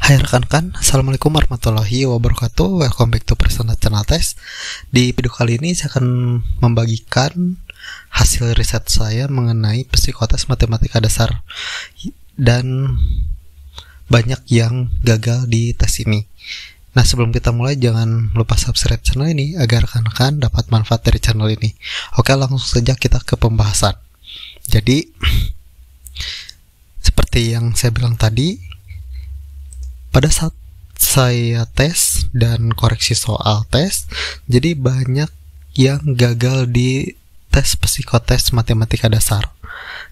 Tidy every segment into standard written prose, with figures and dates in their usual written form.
Hai rekan-rekan, Assalamualaikum warahmatullahi wabarakatuh. Welcome back to Personal Channel Test. Di video kali ini saya akan membagikan hasil riset saya mengenai psikotes matematika dasar, dan banyak yang gagal di tes ini. Nah, sebelum kita mulai, jangan lupa subscribe channel ini agar rekan-rekan dapat manfaat dari channel ini. Oke, langsung saja kita ke pembahasan. Jadi, seperti yang saya bilang tadi, pada saat saya tes dan koreksi soal tes, jadi banyak yang gagal di tes psikotes matematika dasar.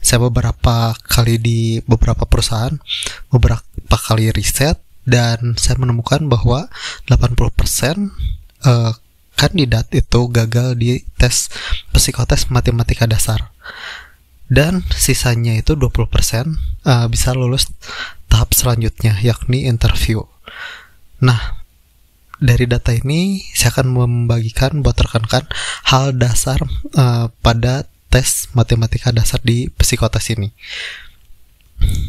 Saya beberapa kali di beberapa perusahaan, beberapa kali riset, dan saya menemukan bahwa 80% kandidat itu gagal di tes psikotes matematika dasar. Dan sisanya itu 20% bisa lulus tahap selanjutnya, yakni interview. Nah, dari data ini saya akan membagikan buat rekan-rekan hal dasar pada tes matematika dasar di psikotes ini.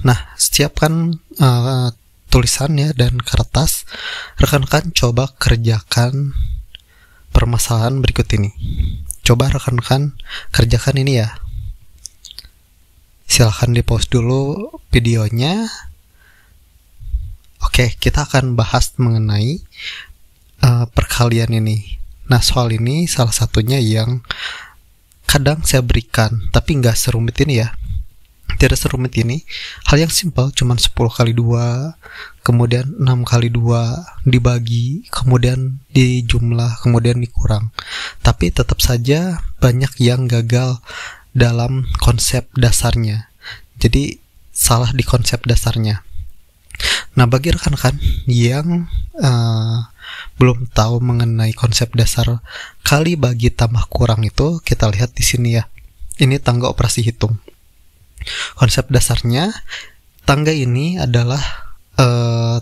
Nah, siapkan tulisannya dan kertas. Rekan-rekan coba kerjakan permasalahan berikut ini. Coba rekan-rekan kerjakan ini ya. Silahkan di pause dulu videonya. Oke, kita akan bahas mengenai perkalian ini. Nah, soal ini salah satunya yang kadang saya berikan, tapi nggak serumit ini ya. Tidak serumit ini. Hal yang simpel, cuman 10 kali 2, kemudian 6 kali 2 dibagi, kemudian dijumlah, kemudian dikurang. Tapi tetap saja banyak yang gagal dalam konsep dasarnya. Jadi salah di konsep dasarnya. Nah, bagi rekan-rekan yang belum tahu mengenai konsep dasar kali bagi tambah kurang itu, kita lihat di sini ya. Ini tangga operasi hitung. Konsep dasarnya, tangga ini adalah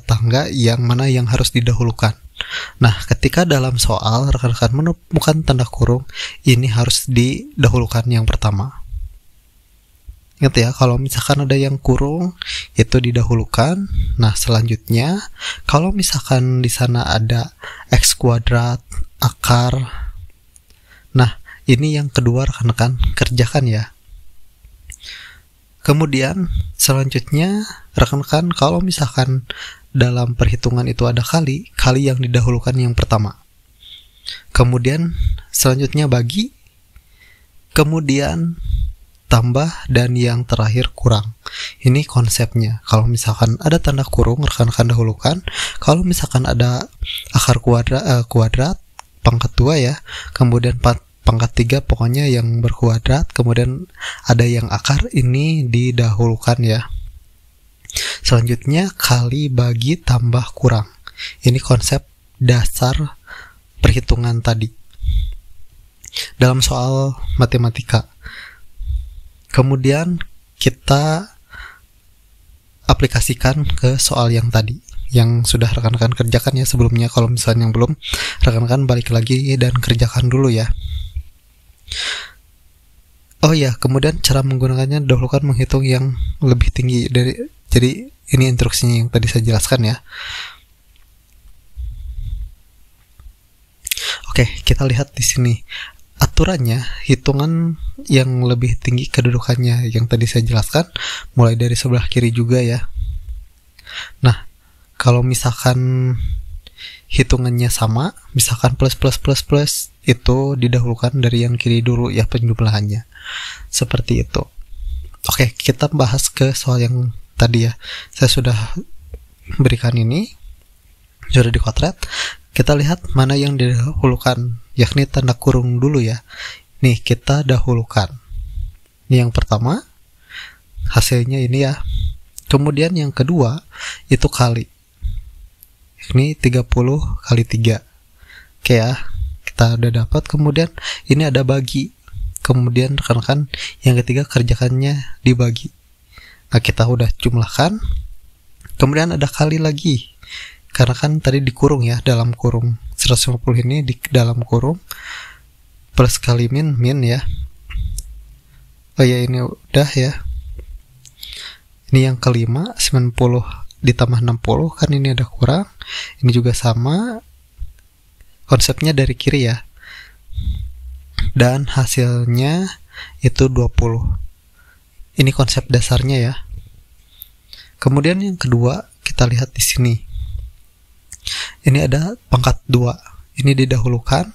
tangga yang mana yang harus didahulukan. Nah, ketika dalam soal rekan-rekan menemukan tanda kurung, ini harus didahulukan yang pertama. Ingat ya, kalau misalkan ada yang kurung, itu didahulukan. Nah, selanjutnya, kalau misalkan di sana ada X kuadrat, akar. Nah, ini yang kedua rekan-rekan kerjakan ya. Kemudian, selanjutnya, rekan-rekan kalau misalkan dalam perhitungan itu ada kali yang didahulukan yang pertama. Kemudian selanjutnya bagi, kemudian tambah, dan yang terakhir kurang. Ini konsepnya. Kalau misalkan ada tanda kurung, rekan-rekan dahulukan. Kalau misalkan ada akar kuadrat pangkat 2 ya, kemudian pangkat 3 pokoknya yang berkuadrat, kemudian ada yang akar, ini didahulukan ya. Selanjutnya kali bagi tambah kurang. Ini konsep dasar perhitungan tadi dalam soal matematika. Kemudian kita aplikasikan ke soal yang tadi, yang sudah rekan-rekan kerjakan ya sebelumnya. Kalau misalnya yang belum, rekan-rekan balik lagi dan kerjakan dulu ya. Oh ya, kemudian cara menggunakannya, dahulukan menghitung yang lebih tinggi dari. Jadi ini instruksinya yang tadi saya jelaskan ya. Oke, kita lihat di sini aturannya, hitungan yang lebih tinggi kedudukannya yang tadi saya jelaskan, mulai dari sebelah kiri juga ya. Nah, kalau misalkan hitungannya sama, misalkan plus itu didahulukan dari yang kiri dulu ya penjumlahannya. Seperti itu. Oke, kita bahas ke soal yang tadi ya. Saya sudah berikan ini, sudah dikotret. Kita lihat mana yang didahulukan, yakni tanda kurung dulu ya. Nih, kita dahulukan. Ini yang pertama, hasilnya ini ya. Kemudian yang kedua, itu kali. Ini 30 kali 3. Oke ya, kita udah dapat. Kemudian ini ada bagi. Kemudian rekan-rekan yang ketiga kerjakannya dibagi. Nah, kita udah jumlahkan. Kemudian ada kali lagi. Karena kan tadi dikurung ya, dalam kurung 150 ini di dalam kurung, plus kali min ya. Oh ya, ini udah ya. Ini yang kelima, 90 ditambah 60, kan ini ada kurang. Ini juga sama. Konsepnya dari kiri ya. Dan hasilnya itu 20. Ini konsep dasarnya ya. Kemudian yang kedua, kita lihat di sini. Ini ada pangkat 2. Ini didahulukan.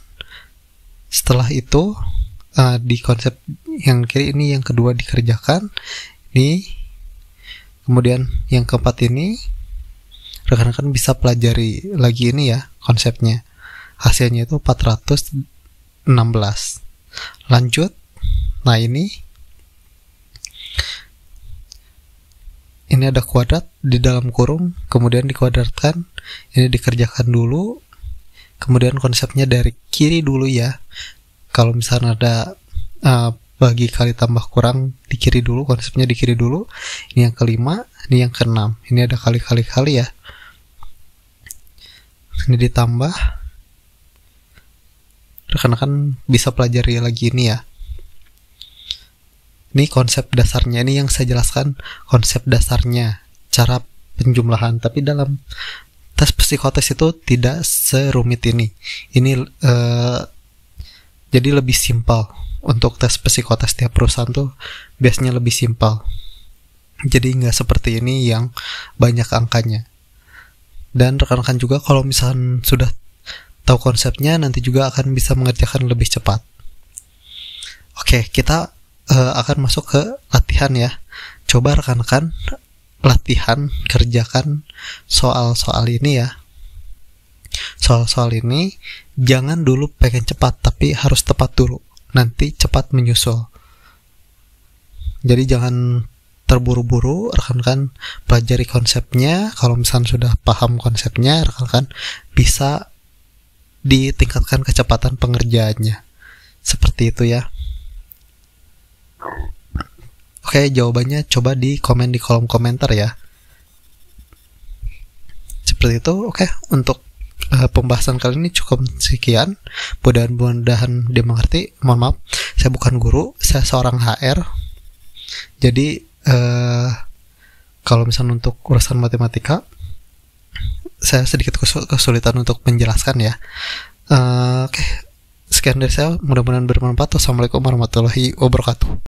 Setelah itu di konsep yang kiri ini yang kedua dikerjakan. Ini kemudian yang keempat ini rekan-rekan bisa pelajari lagi ini ya konsepnya. Hasilnya itu 416. Lanjut. Nah ini ada kuadrat di dalam kurung, kemudian dikuadratkan. Ini dikerjakan dulu. Kemudian konsepnya dari kiri dulu ya. Kalau misalnya ada bagi kali tambah kurang di kiri dulu, konsepnya di kiri dulu. Ini yang kelima, ini yang keenam. Ini ada kali-kali ya. Ini ditambah. Rekan-rekan bisa pelajari lagi ini ya. Ini konsep dasarnya, ini yang saya jelaskan konsep dasarnya, cara penjumlahan. Tapi dalam tes psikotes itu tidak serumit ini. Ini jadi lebih simpel. Untuk tes psikotes tiap perusahaan tuh biasanya lebih simpel. Jadi nggak seperti ini yang banyak angkanya. Dan rekan-rekan juga kalau misalkan sudah tahu konsepnya, nanti juga akan bisa mengerjakan lebih cepat. Oke, kita akan masuk ke latihan ya. Coba rekan-rekan latihan kerjakan soal-soal ini ya. Soal-soal ini jangan dulu pengen cepat, tapi harus tepat dulu. Nanti cepat menyusul. Jadi jangan terburu-buru, rekan-rekan pelajari konsepnya. Kalau misalnya sudah paham konsepnya, rekan-rekan bisa ditingkatkan kecepatan pengerjaannya. Seperti itu ya. Oke, jawabannya coba di komen di kolom komentar ya. Seperti itu. Oke, untuk pembahasan kali ini cukup sekian. Mudah-mudahan dimengerti. Mohon maaf, saya bukan guru, saya seorang HR. Jadi kalau misalnya untuk urusan matematika, saya sedikit kesulitan untuk menjelaskan ya. Oke, sekian dari saya. Mudah-mudahan bermanfaat. Wassalamualaikum warahmatullahi wabarakatuh.